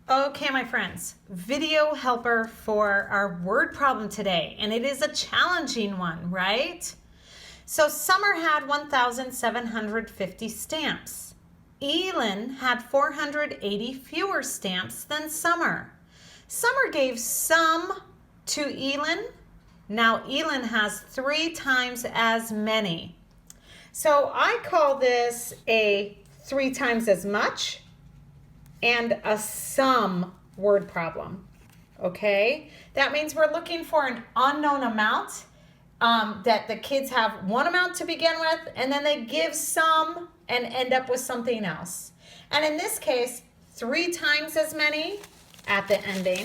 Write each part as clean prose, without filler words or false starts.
Okay, my friends, video helper for our word problem today, and it is a challenging one, right? So Summer had 1,750 stamps. Elon had 480 fewer stamps than Summer. Summer gave some to Elon. Now Elon has 3 times as many. So I call this a 3 times as much and a sum word problem. Okay, that means we're looking for an unknown amount that the kids have one amount to begin with, and then they give some and end up with something else. And in this case, 3 times as many at the ending.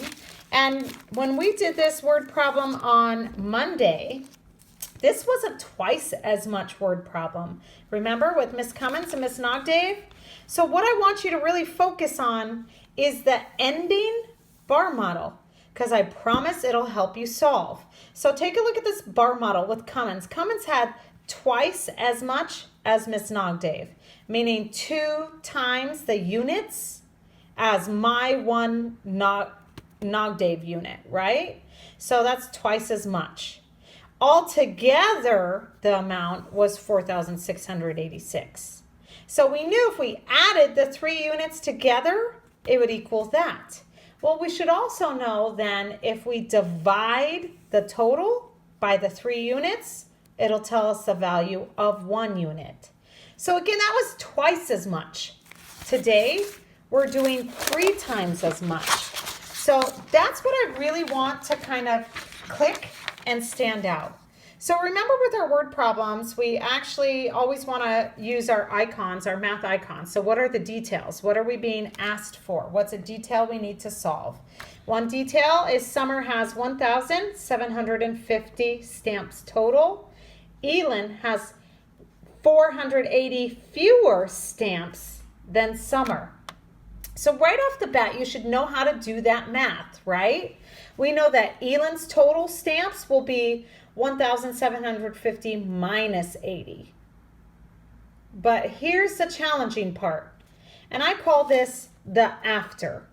And when we did this word problem on Monday, this was a twice as much word problem. Remember with Miss Cummins and Miss Nawg-dawgs? So what I want you to really focus on is the ending bar model, because I promise it'll help you solve. So take a look at this bar model with Cummins. Cummins had twice as much as Miss Nawg-dawgs, meaning 2 times the units as my one Nawg-dawgs unit, right? So that's twice as much. Altogether, the amount was 4,686. So we knew if we added the 3 units together, it would equal that. Well, we should also know then if we divide the total by the 3 units, it'll tell us the value of 1 unit. So again, that was twice as much. Today, we're doing 3 times as much. So that's what I really want to kind of click and stand out. So remember with our word problems, we actually always want to use our icons, our math icons. So what are the details? What are we being asked for? What's a detail we need to solve? One detail is Summer has 1,750 stamps total. Elon has 480 fewer stamps than Summer. So right off the bat, you should know how to do that math, right? We know that Elon's total stamps will be 1,750 minus 80. But here's the challenging part, and I call this the after.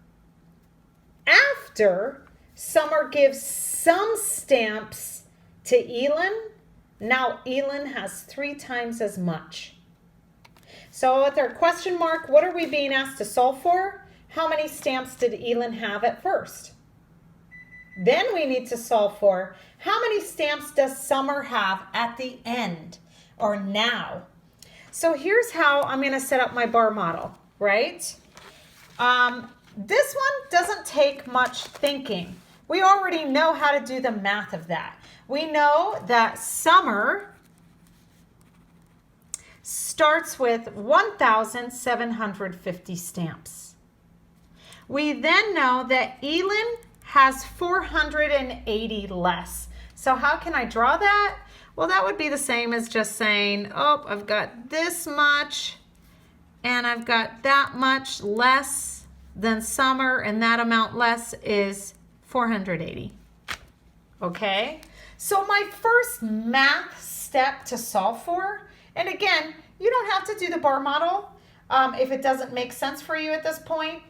After Summer gives some stamps to Elon, now Elon has 3 times as much. So with our question mark, what are we being asked to solve for? How many stamps did Elon have at first? Then we need to solve for how many stamps does Summer have at the end or now. So here's how I'm going to set up my bar model, right? This one doesn't take much thinking. We already know how to do the math of that. We know that Summer starts with 1,750 stamps. We then know that Elon has 480 less. So how can I draw that? Well, that would be the same as just saying, oh, I've got this much and I've got that much less than Summer, and that amount less is 480. Okay? So my first math step to solve for, and again, you don't have to do the bar model if it doesn't make sense for you at this point.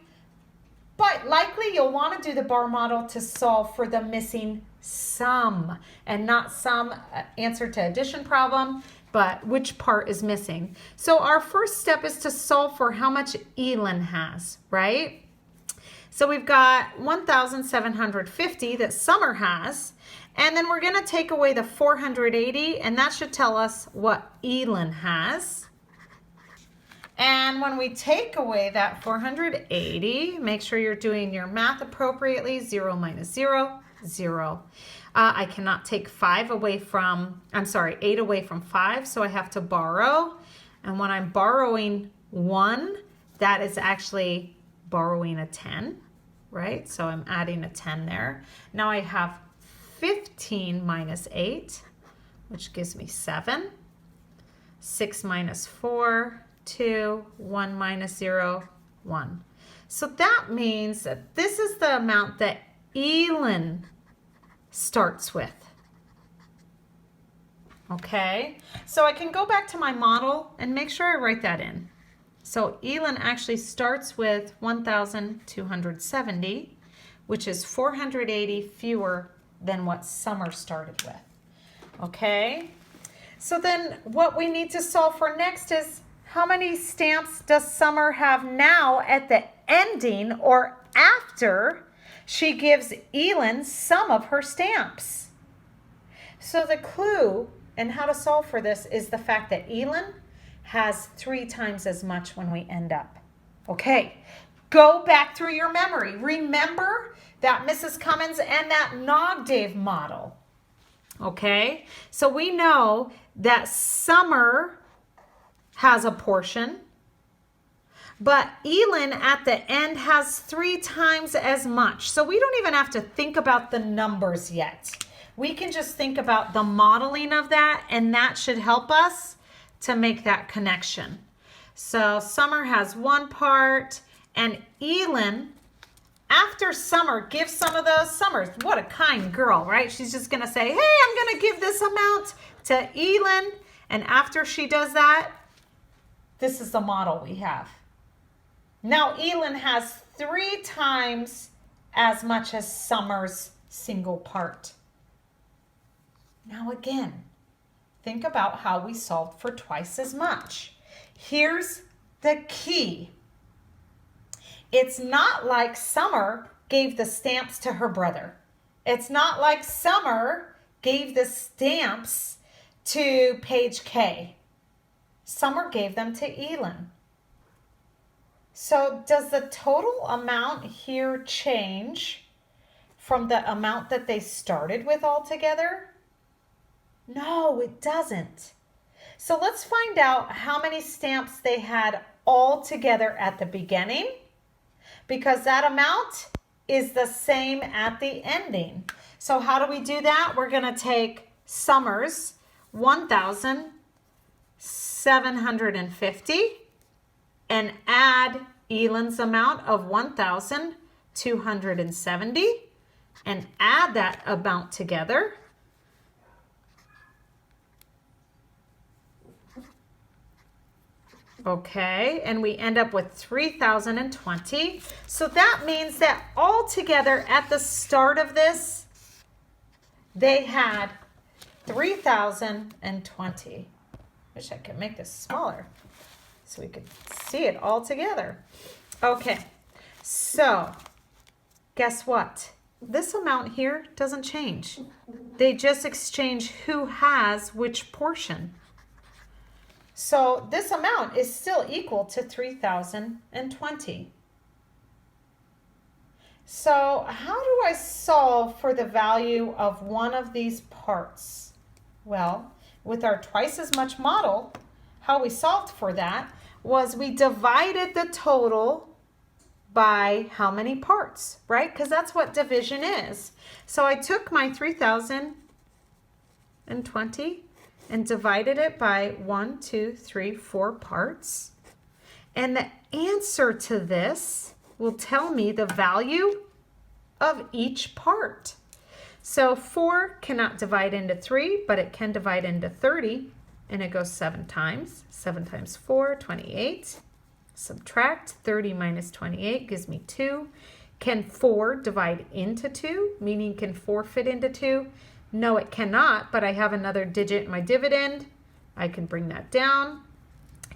But likely you'll want to do the bar model to solve for the missing sum, and not some answer to addition problem, but which part is missing. So our first step is to solve for how much Elon has, right? So we've got 1,750 that Summer has, and then we're going to take away the 480, and that should tell us what Elon has. And when we take away that 480, make sure you're doing your math appropriately. 0 minus 0, 0. I cannot take 8 away from 5, so I have to borrow. And when I'm borrowing 1, that is actually borrowing a 10, right? So I'm adding a 10 there. Now I have 15 minus 8, which gives me 7. 6 minus 4, 2, 1 minus 0, 1. So that means that this is the amount that Elon starts with. Okay, so I can go back to my model and make sure I write that in. So Elon actually starts with 1,270, which is 480 fewer than what Summer started with. Okay? So then what we need to solve for next is how many stamps does Summer have now at the ending or after she gives Elon some of her stamps? So the clue and how to solve for this is the fact that Elon has 3 times as much when we end up. Okay, go back through your memory. Remember that Mrs. Cummins and that Nawg-dawgs model. Okay, so we know that Summer has a portion, but Elon at the end has 3 times as much. So we don't even have to think about the numbers yet. We can just think about the modeling of that, and that should help us to make that connection. So Summer has 1 part, and Elon, after Summer gives some of those, Summer, what a kind girl, right? She's just going to say, hey, I'm going to give this amount to Elon. And after she does that, this is the model we have. Now Elon has 3 times as much as Summer's single part. Now again, think about how we solved for twice as much. Here's the key. It's not like Summer gave the stamps to her brother. It's not like Summer gave the stamps to Page K. Summer gave them to Elon. So does the total amount here change from the amount that they started with altogether? No, it doesn't. So let's find out how many stamps they had all together at the beginning, because that amount is the same at the ending. So how do we do that? We're going to take Summer's 1,750 and add Elon's amount of 1,270 and add that amount together. Okay, and we end up with 3,020. So that means that all together at the start of this, they had 3,020. Wish I could make this smaller so we could see it all together. Okay, so guess what? This amount here doesn't change. They just exchange who has which portion. So this amount is still equal to 3,020. So how do I solve for the value of one of these parts? Well, with our twice as much model, how we solved for that was we divided the total by how many parts, right? Because that's what division is. So I took my 3,020 and divided it by 1, 2, 3, 4 parts. And the answer to this will tell me the value of each part. So 4 cannot divide into 3, but it can divide into 30, and it goes 7 times. 7 times 4, 28. Subtract 30 minus 28 gives me 2. Can 4 divide into 2, meaning can 4 fit into 2? No, it cannot, but I have another digit in my dividend. I can bring that down.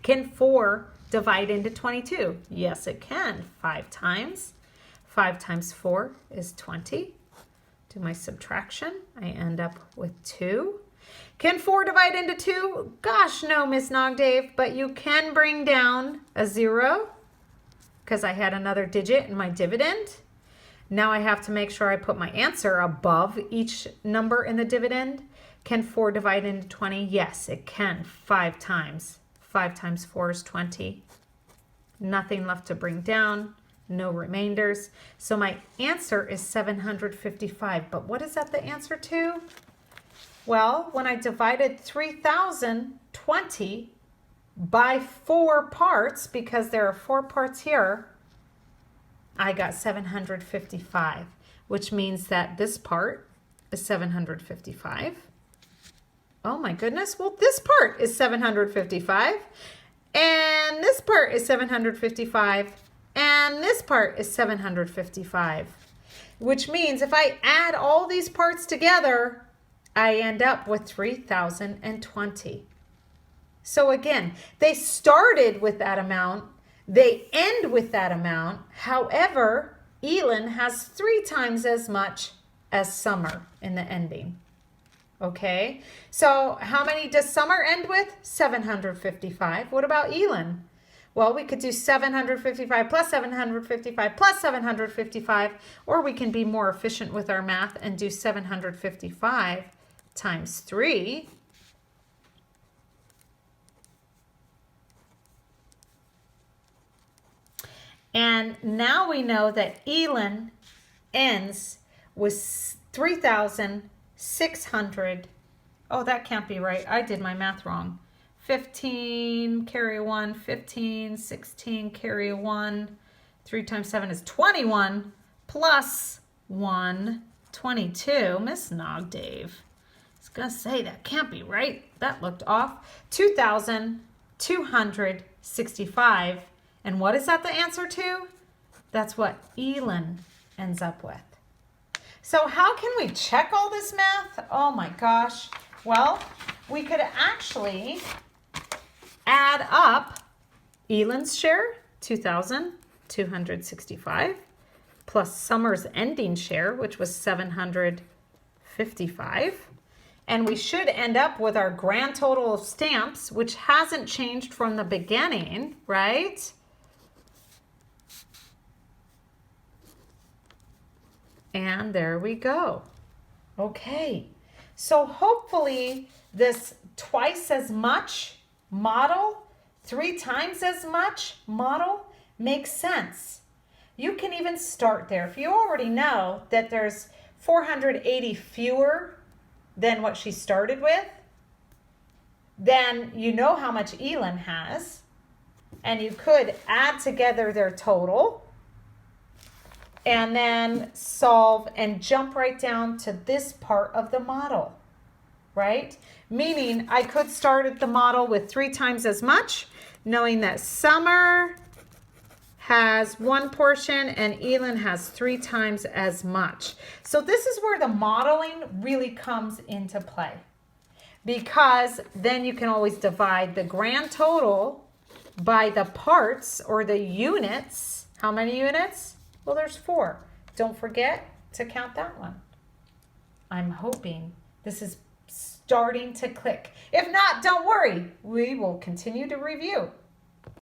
Can 4 divide into 22? Yes, it can. 5 times. 5 times 4 is 20. Do my subtraction. I end up with 2. Can 4 divide into 2? Gosh, no, Miss Nawg-dawgs, but you can bring down a 0 because I had another digit in my dividend. Now I have to make sure I put my answer above each number in the dividend. Can 4 divide into 20? Yes, it can. 5 times. 5 times 4 is 20. Nothing left to bring down. No remainders. So my answer is 755. But what is that the answer to? Well, when I divided 3,020 by 4 parts, because there are 4 parts here, I got 755, which means that this part is 755. Oh my goodness, well this part is 755. And this part is 755. And this part is 755. Which means if I add all these parts together, I end up with 3,020. So again, they started with that amount. They end with that amount. However, Elon has 3 times as much as Summer in the ending. Okay, so how many does Summer end with? 755. What about Elon? Well, we could do 755 plus 755 plus 755, or we can be more efficient with our math and do 755 times 3. And now we know that Elon ends with 3,600. Oh, that can't be right. I did my math wrong. 15, carry a 1, 15, 16, carry a 1. 3 times 7 is 21, plus 1, 22. Miss Nawg-dawgs. I was going to say, that can't be right. That looked off. 2,265. And what is that the answer to? That's what Elon ends up with. So how can we check all this math? Oh my gosh. Well, we could actually add up Elon's share, 2,265, plus Summer's ending share, which was 755. And we should end up with our grand total of stamps, which hasn't changed from the beginning, right? And there we go. Okay, so hopefully this twice as much model, 3 times as much model makes sense. You can even start there. If you already know that there's 480 fewer than what she started with, then you know how much Elon has, and you could add together their total and then solve and jump right down to this part of the model, right? Meaning I could start at the model with 3 times as much, knowing that Summer has 1 portion and Elon has 3 times as much. So this is where the modeling really comes into play, because then you can always divide the grand total by the parts or the units. How many units? Well, there's 4. Don't forget to count that one. I'm hoping this is starting to click. If not, don't worry. We will continue to review.